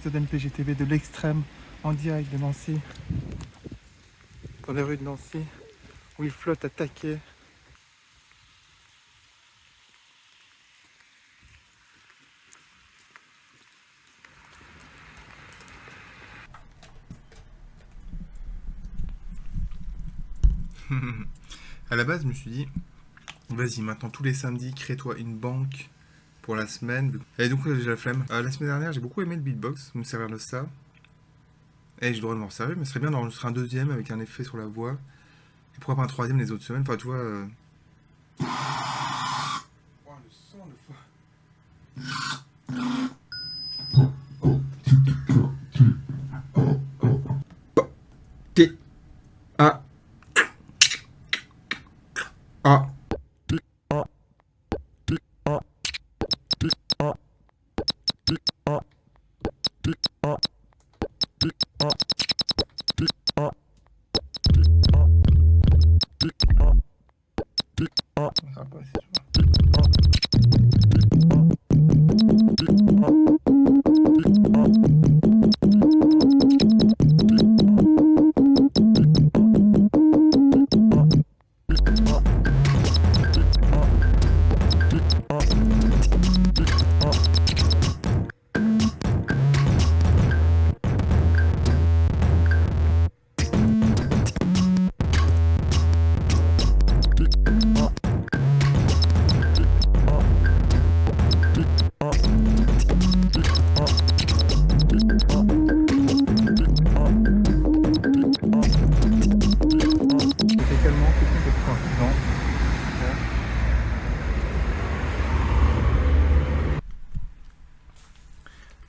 direct d'NPGTV de l'extrême, en direct de Nancy, dans les rues de Nancy, où il flotte à taquet. À la base, je me suis dit, vas-y, maintenant tous les samedis, crée-toi une banque pour la semaine. Et donc, j'ai la flemme. La semaine dernière, j'ai beaucoup aimé le beatbox, me servir de ça. Et j'ai le droit de m'en servir, mais ce serait bien d'enregistrer un deuxième avec un effet sur la voix. Et pourquoi pas un troisième les autres semaines. Enfin, tu vois. Oh, le son, le fou. T. A. A.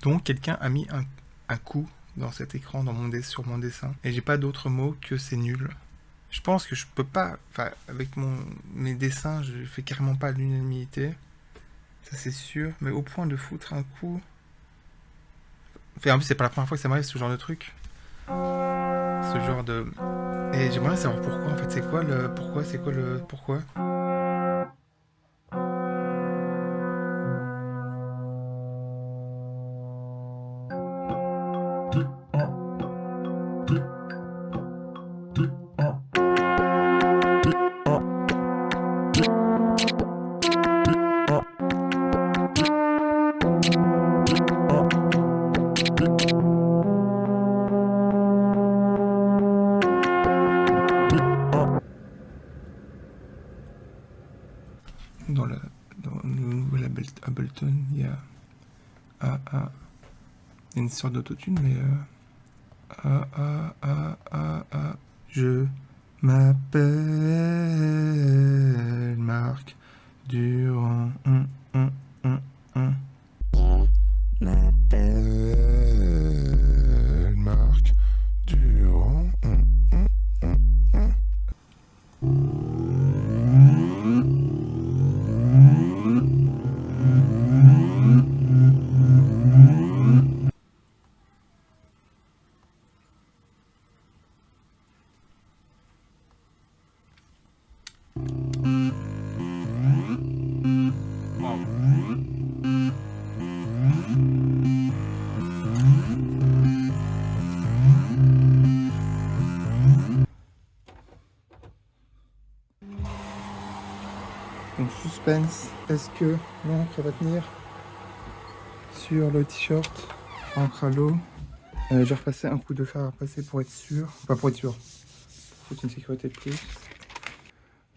Donc quelqu'un a mis un coup dans cet écran, sur mon dessin. Et j'ai pas d'autre mot que c'est nul. Je pense que je peux pas... Enfin, avec mes dessins, je fais carrément pas l'unanimité. Ça c'est sûr. Mais au point de foutre un coup... Enfin, en plus, c'est pas la première fois que ça m'arrive ce genre de truc. Ce genre de... Et j'aimerais savoir pourquoi, en fait. C'est quoi le... Pourquoi? C'est quoi le... Pourquoi? Dans le nouvel Ableton, il y a une sorte d'autotune, mais je m'appelle Marc Durand. M'appelle Marc Durand. Donc suspense, est-ce que l'encre va tenir sur le t-shirt, encre à l'eau. J'ai repassé un coup de fer à passer pour être sûr, pas pour être sûr, faut une sécurité de plus.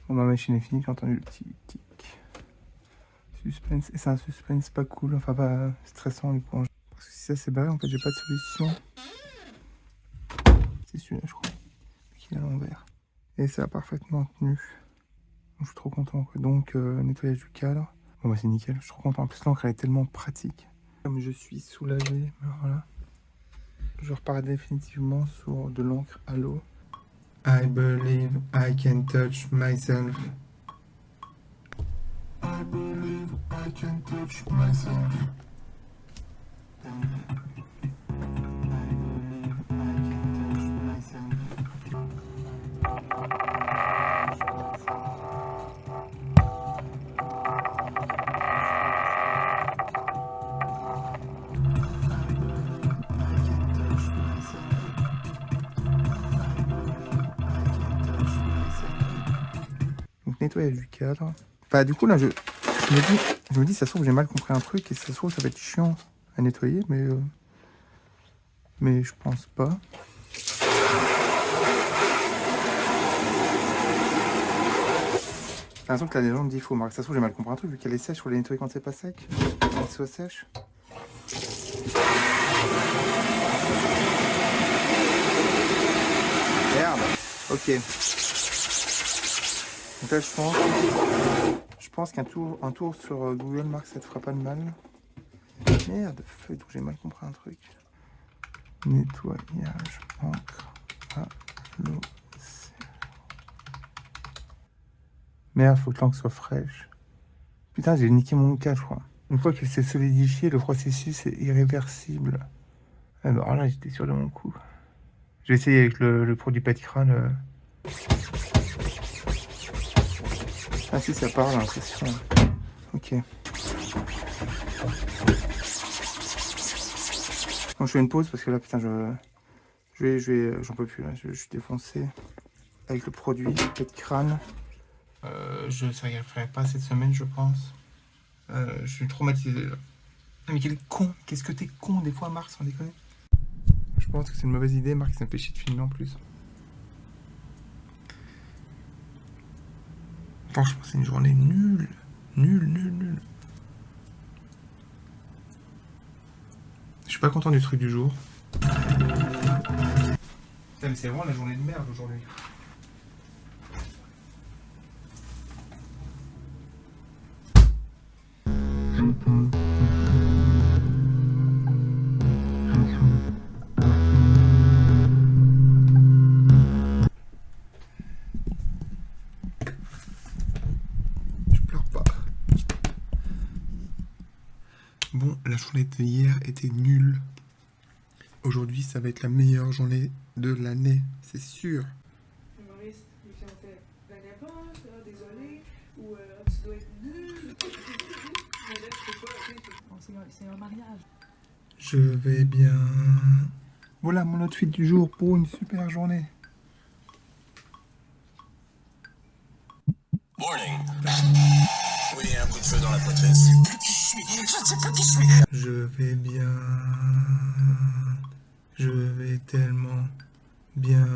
Bon, ma machine est finie, j'ai entendu le petit tic. Suspense, et c'est un suspense pas cool, enfin pas stressant du coup. Parce que si ça s'est barré, en fait j'ai pas de solution. C'est celui-là je crois, qui est à l'envers. Et ça a parfaitement tenu. Donc, je suis trop content quoi. Donc nettoyage du cadre. Bon bah c'est nickel, je suis trop content. En plus l'encre elle est tellement pratique. Comme je suis soulagé, voilà. Je repars définitivement sur de l'encre à l'eau. I believe I can touch myself. I believe I can touch myself. Donc nettoyage du cadre. Bah du coup là je me dis ça se trouve j'ai mal compris un truc et ça se trouve ça va être chiant à nettoyer mais je pense pas. Par exemple, la légende dit faux, Marc. Ça se trouve, j'ai mal compris un truc, vu qu'elle est sèche, faut la nettoyer quand c'est pas sec. Qu'elle soit sèche. Merde. Ok. Donc là, je pense qu'un tour sur Google, Marc, ça te fera pas de mal. Merde, feuille, donc j'ai mal compris un truc. Nettoyage, encre, à l'eau. Merde, faut que l'encre soit fraîche. Putain, j'ai niqué mon cas, je crois. Une fois qu'il s'est solidifié, le processus est irréversible. Alors là, j'étais sûr de mon coup. Je vais essayer avec le produit Paticrane. Ah si, ça parle, hein, c'est sûr. Ok. Bon, je fais une pause parce que là, putain, j'en peux plus, là. Je suis défoncé avec le produit Paticrane. Je ne ferai pas cette semaine, je pense. Je suis traumatisé, là. Mais quel con! Qu'est-ce que t'es con des fois, Marc, sans déconner? Je pense que c'est une mauvaise idée, Marc, ça me fait chier de filmer en plus. Franchement, c'est une journée nulle. Nulle. Je suis pas content du truc du jour. Putain, mais c'est vraiment la journée de merde aujourd'hui. Je pleure pas. Bon, la journée d'hier était nulle. Aujourd'hui, ça va être la meilleure journée de l'année, c'est sûr. Maurice, les gens fait l'année avance, désolé, ou tu dois être nul. Mais là, tu peux pas, tu sais, c'est un mariage. Je vais bien. Voilà mon outfit du jour pour une super journée. Morning. Oui, un coup de feu dans la poitrine. Je ne sais plus qui je suis. Je vais bien. Je vais tellement bien.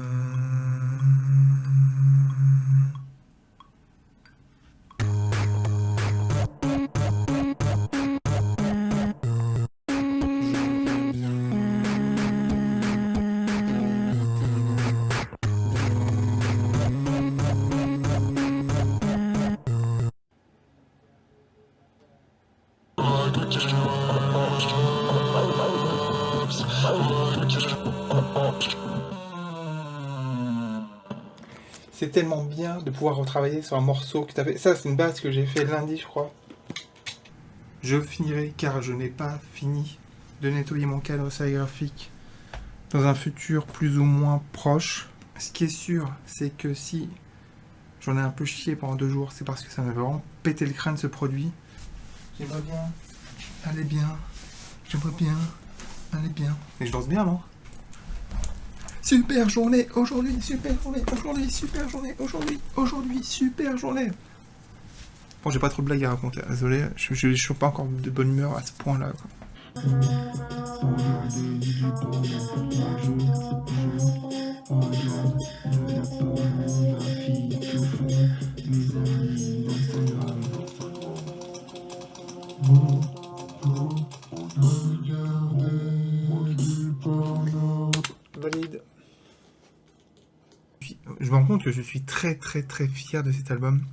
C'est tellement bien de pouvoir retravailler sur un morceau que tu avais. Ça, c'est une base que j'ai fait lundi, je crois. Je finirai car je n'ai pas fini de nettoyer mon cadre sérigraphique dans un futur plus ou moins proche. Ce qui est sûr, c'est que si j'en ai un peu chié pendant 2 jours, c'est parce que ça m'a vraiment pété le crâne ce produit. J'aimerais bien aller bien. J'aimerais bien aller bien. Et je danse bien, non? Super journée aujourd'hui, super journée aujourd'hui, super journée aujourd'hui, super journée. Bon, j'ai pas trop de blagues à raconter, désolé, je suis pas encore de bonne humeur à ce point-là, quoi. Valide. Je me rends compte que je suis très fier de cet album.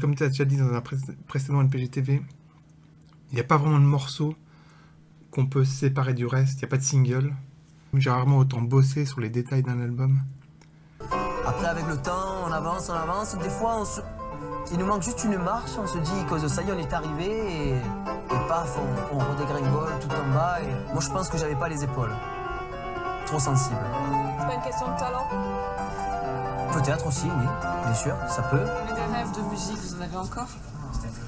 Comme tu as déjà dit dans un précédent NPGTV, il n'y a pas vraiment de morceaux qu'on peut séparer du reste, il n'y a pas de single. J'ai rarement autant bossé sur les détails d'un album. Après, avec le temps, on avance, des fois, il nous manque juste une marche, on se dit que ça y est, on est arrivé, et paf, on redégringole tout en bas, et moi je pense que j'avais pas les épaules. Trop sensible. C'est pas une question de talent. Peut-être aussi, oui, bien sûr, ça peut. Mais des rêves de musique, vous en avez encore?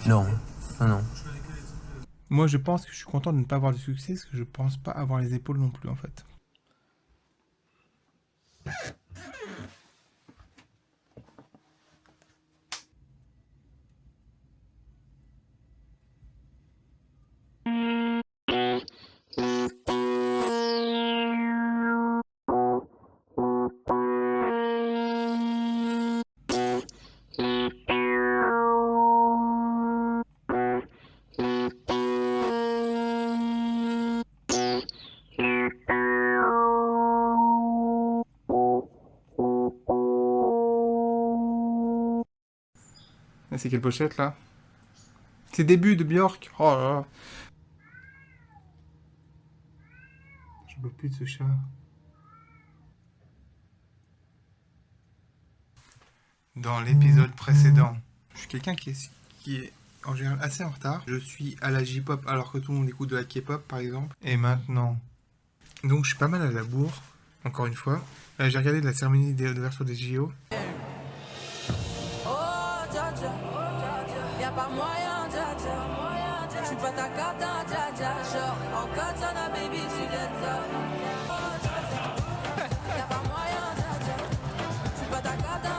Non. Moi, je pense que je suis content de ne pas avoir de succès, parce que je pense pas avoir les épaules non plus, en fait. c'est quelle pochette là? C'est Début de Björk. Oh là là. Je peux plus de ce chat. Dans l'épisode précédent, je suis quelqu'un qui est en général assez en retard. Je suis à la J-pop alors que tout le monde écoute de la K-pop par exemple. Et maintenant, donc je suis pas mal à la bourre, encore une fois. J'ai regardé de la cérémonie d'ouverture des JO. Y'a pas moyen, je suis pas ta cata, genre en katana, baby, tu l'aides ça. Y'a pas moyen, je suis pas ta cata,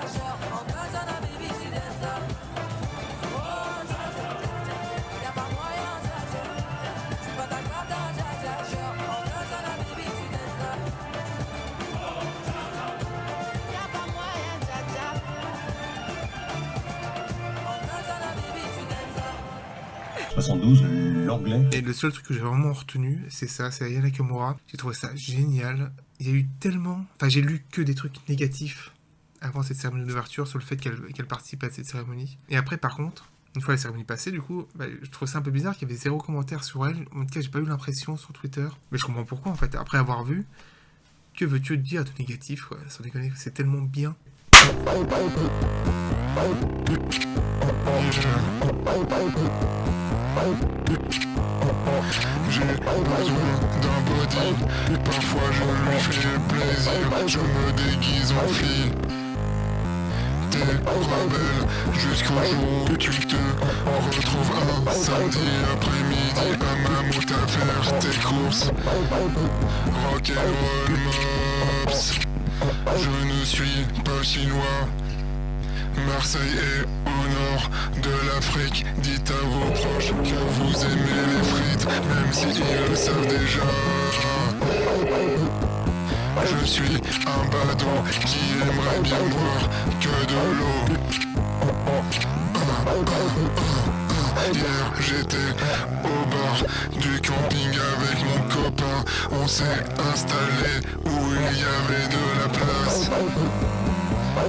genre en katana, baby, tu l'aides ça. Y'a pas moyen, je suis pas ta cata, genre en katana, baby, tu l'aides ça. Y'a pas moyen, en katana, baby, tu l'aides ça. 72, l'anglais. Et le seul truc que j'ai vraiment retenu, c'est ça, c'est Aya Nakamura. J'ai trouvé ça génial. Il y a eu tellement... Enfin, j'ai lu que des trucs négatifs avant cette cérémonie d'ouverture sur le fait qu'elle participe à cette cérémonie. Et après, par contre, une fois la cérémonie passée, du coup, je trouve ça un peu bizarre qu'il y avait 0 commentaire sur elle. En tout cas, j'ai pas eu l'impression sur Twitter. Mais je comprends pourquoi, en fait. Après avoir vu, que veux-tu dire de négatif, quoi? Sans déconner, c'est tellement bien. J'ai besoin d'un body, parfois je lui fais plaisir, je me déguise en fille. T'es rebelle jusqu'au jour où tu te retrouves un samedi après-midi à Mammouth à faire tes courses. Rock'n'roll mops, je ne suis pas chinois. Marseille est au nord de l'Afrique. Dites à vos proches que vous aimez les frites, même si ils le savent déjà. Je suis un badaud qui aimerait bien boire que de l'eau. Hier j'étais au bar du camping avec mon copain. On s'est installé où il y avait de la place.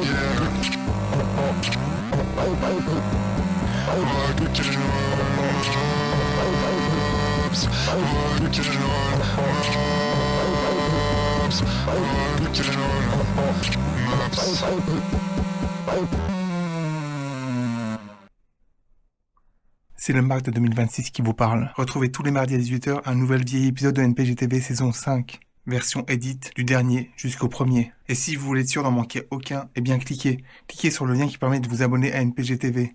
Yeah. C'est le Marc de 2026 qui vous parle. Retrouvez tous les mardis à 18h un nouvel vieil épisode de NPGTV saison 5. Version edit du dernier jusqu'au premier. Et si vous voulez être sûr d'en manquer aucun, eh bien cliquez sur le lien qui permet de vous abonner à NPGTV.